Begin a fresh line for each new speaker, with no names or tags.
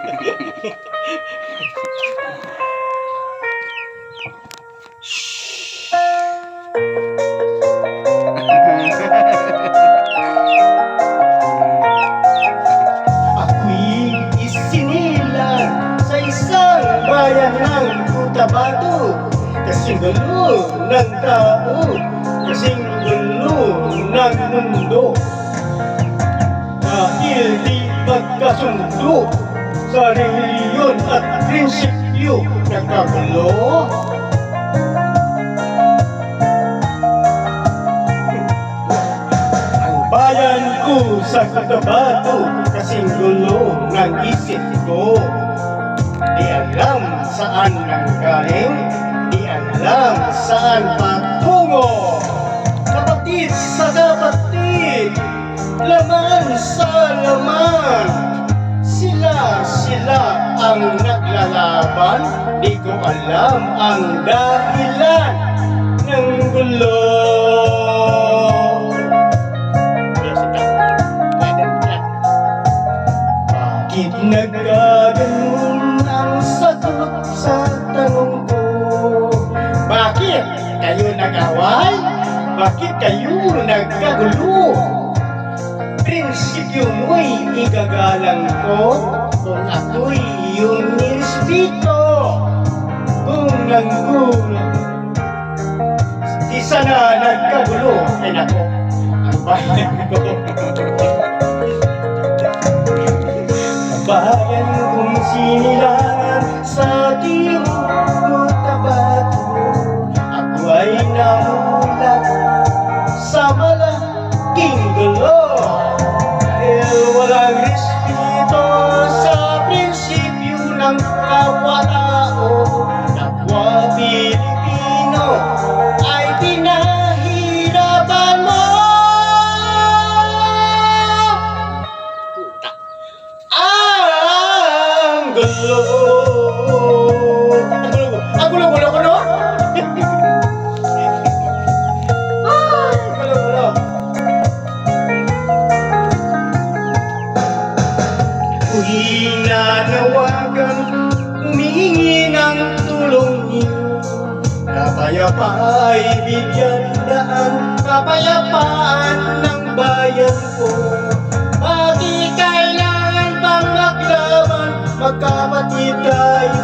Ako'y isinilang sa isang bayan ng Cotabato. Kasing gulo ng tao, kasing gulo ng mundo. Dahil di magkasundo sa reliyon at prinsipyo, nagkagulo. Ang bayan ko sa Cotabato, kasing gulo ng isip ko. Di alam saan nanggaling, di alam saan patungo. Kapatid sa kapatid, laman sa laman, sila ang naglalaban. Di ko alam ang dahilan ng gulo. Bakit nagkaganon ang sagot sa tanong ko? Bakit kayo nag-away? Bakit kayo nagkagulo? Prinsipyo mo'y igagalang ko kung ako'y iyong nirespeto. Kung nanggulo, di sana nagkagulo. Ay nako, ang bayan ko. Bayan kong sinilangan sa Tirong Cotabato, ako ay namulat sa malaking gulo. Dahil walang respeto sa prinsipyo ng kapwa-tao, kapwa Pilipino ay pinahirapan mo. Ang gulo. Ang gulo ko, no? Ako'y nanawagan, humingi ng tulong niyo. Kapayapaan ay bigyan daan, kapayapaan ng bayan ko. Bakit kailangan bang maglaban? Magkapatid tayo